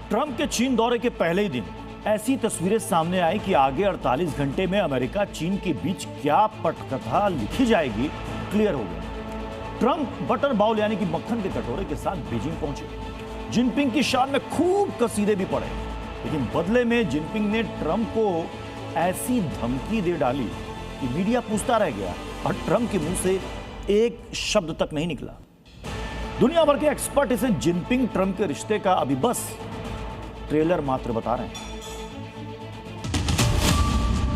Trump के चीन दौरे के पहले ही दिन ऐसी तस्वीरें सामने आई कि आगे 48 घंटे में अमेरिका चीन के बीच क्या पटकथा लिखी जाएगी क्लियर हो गया। ट्रंप बटर बाउल यानी कि मक्खन के कटोरे के साथ बीजिंग पहुंचे। जिनपिंग की शान में खूब कसीदे भी पड़े, लेकिन बदले में जिनपिंग ने ट्रंप को ऐसी धमकी दे डाली कि मीडिया पूछता रह गया और ट्रंप के मुंह से एक शब्द तक नहीं निकला। दुनिया भर के एक्सपर्ट इसे जिनपिंग ट्रंप के रिश्ते का अभी बस ट्रेलर मात्र बता रहे हैं।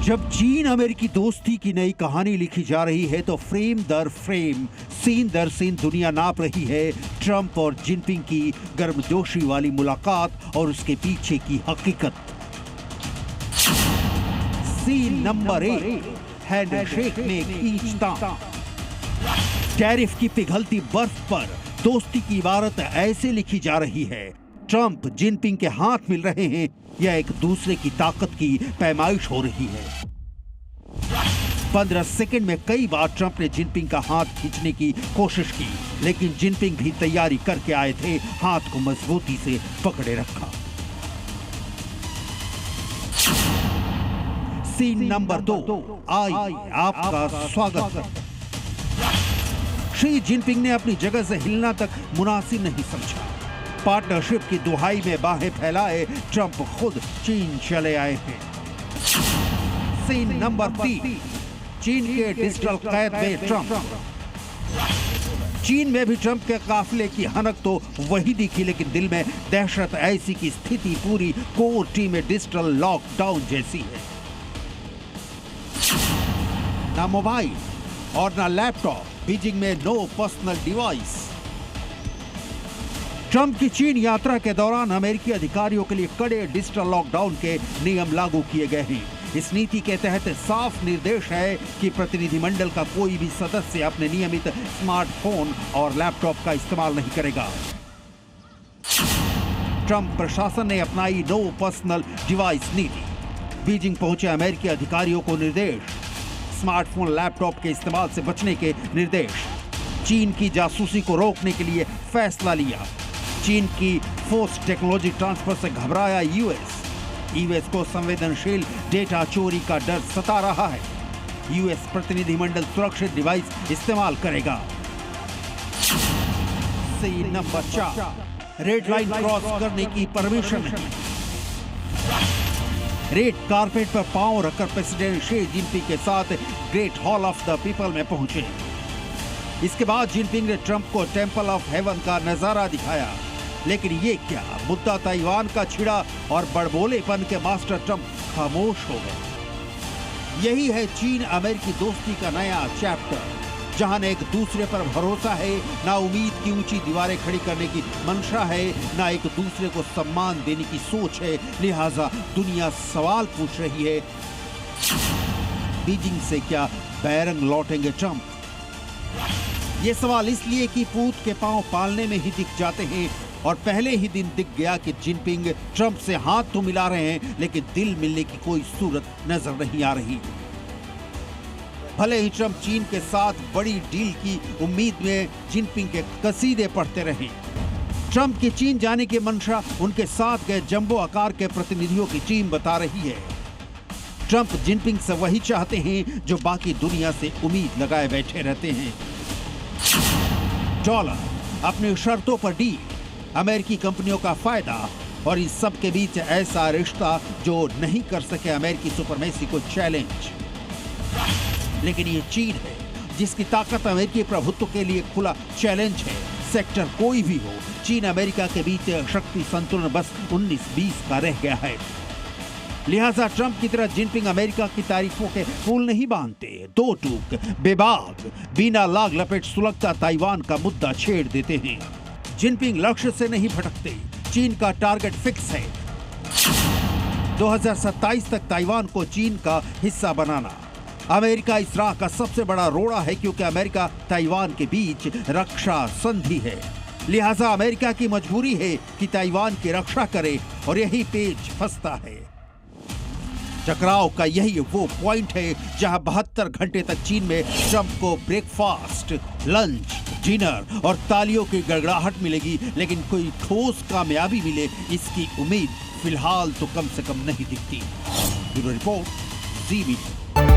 जब चीन अमेरिकी दोस्ती की नई कहानी लिखी जा रही है तो फ्रेम दर फ्रेम, सीन दर सीन दुनिया नाप रही है ट्रंप और जिनपिंग की गर्मजोशी वाली मुलाकात और उसके पीछे की हकीकत। सीन नंबर 1, हैंडशेक में खींचतान। टैरिफ की पिघलती बर्फ पर दोस्ती की इबारत ऐसे लिखी जा रही है, ट्रंप जिनपिंग के हाथ मिल रहे हैं या एक दूसरे की ताकत की पैमाइश हो रही है। 15 सेकंड में कई बार ट्रंप ने जिनपिंग का हाथ खींचने की कोशिश की, लेकिन जिनपिंग भी तैयारी करके आए थे, हाथ को मजबूती से पकड़े रखा। सीन नंबर 2, आई आपका स्वागत है। शी जिनपिंग ने अपनी जगह से हिलना तक मुनासिब नहीं समझा। पार्टनरशिप की दुहाई में बाहें फैलाए ट्रंप खुद चीन चले आए हैं। सीन नंबर 3, चीन के डिजिटल कैद में ट्रंप। चीन में भी ट्रंप के काफिले की हनक तो वही दिखी, लेकिन दिल में दहशत ऐसी की स्थिति पूरी कोर टीम में डिजिटल लॉकडाउन जैसी है। ना मोबाइल और ना लैपटॉप, बीजिंग में नो पर्सनल डिवाइस। ट्रंप की चीन यात्रा के दौरान अमेरिकी अधिकारियों के लिए कड़े डिजिटल लॉकडाउन के नियम लागू किए गए हैं। इस नीति के तहत साफ निर्देश है कि प्रतिनिधिमंडल का कोई भी सदस्य अपने नियमित स्मार्टफोन और लैपटॉप का इस्तेमाल नहीं करेगा। ट्रंप प्रशासन ने अपनाई नो पर्सनल डिवाइस नीति। बीजिंग पहुंचे अमेरिकी अधिकारियों को निर्देश, स्मार्टफोन लैपटॉप के इस्तेमाल से बचने के निर्देश। चीन की जासूसी को रोकने के लिए फैसला लिया। चीन की फोर्स टेक्नोलॉजी ट्रांसफर से घबराया यूएस को संवेदनशील डेटा चोरी का डर सता रहा है। यूएस प्रतिनिधिमंडल सुरक्षित डिवाइस इस्तेमाल करेगा। Scene number 4, red line cross करने की परमिशन नहीं। रेड कारपेट पर पांव रखकर प्रेसिडेंट शी जिनपिंग के साथ great hall of the people में पहुंचे। इसके बाद जिनपिंग ने ट्रंप को टेंपल ऑफ हेवन का नजारा दिखाया, लेकिन ये क्या, मुद्दा ताइवान का छिड़ा और बड़बोलेपन के मास्टर ट्रंप खामोश हो गए। यही है चीन अमेरिकी दोस्ती का नया चैप्टर, जहां न एक दूसरे पर भरोसा है, ना उम्मीद की ऊंची दीवारें खड़ी करने की मंशा है, ना एक दूसरे को सम्मान देने की सोच है। लिहाजा दुनिया सवाल पूछ रही है, बीजिंग से क्या बैरंग लौटेंगे ट्रंप? ये सवाल इसलिए कि पूत के पांव पालने में ही दिख जाते हैं, और पहले ही दिन दिख गया कि जिनपिंग ट्रंप से हाथ तो मिला रहे हैं, लेकिन दिल मिलने की कोई सूरत नजर नहीं आ रही। भले ही ट्रंप चीन के साथ बड़ी डील की उम्मीद में जिनपिंग के कसीदे पढ़ते रहे, ट्रंप की चीन जाने की मंशा उनके साथ गए जंबो आकार के प्रतिनिधियों की टीम बता रही है। ट्रंप जिनपिंग से वही चाहते हैं जो बाकी दुनिया से उम्मीद लगाए बैठे रहते हैं। डॉलर, अपनी शर्तों पर डील, अमेरिकी कंपनियों का फायदा, और इस सब के बीच ऐसा रिश्ता जो नहीं कर सके अमेरिकी सुपरमेसी को चैलेंज। लेकिन ये चीन है जिसकी ताकत अमेरिकी प्रभुत्व के लिए खुला चैलेंज है। सेक्टर कोई भी हो, चीन अमेरिका के बीच शक्ति संतुलन बस 19-20 का रह गया है। लिहाजा ट्रंप की तरह जिनपिंग अमेरिका की तारीफों के फूल नहीं बांधते। दो टूक बेबाक, बिना लाग लपेट सुलगता ताइवान का मुद्दा छेड़ देते हैं। जिनपिंग लक्ष्य से नहीं भटकते, चीन का टारगेट फिक्स है, 2027 तक ताइवान को चीन का हिस्सा बनाना। अमेरिका इस राह का सबसे बड़ा रोड़ा है, क्योंकि अमेरिका ताइवान के बीच रक्षा संधि है। लिहाजा अमेरिका की मजबूरी है कि ताइवान की रक्षा करे, और यही पेच फंसता है। टकराव का यही वो पॉइंट है जहां 72 घंटे तक चीन में ट्रंप को ब्रेकफास्ट, लंच, जिनर और तालियों की गड़गड़ाहट मिलेगी, लेकिन कोई ठोस कामयाबी मिले इसकी उम्मीद फिलहाल तो कम से कम नहीं दिखती। ब्यूरो रिपोर्ट, जी मीडिया।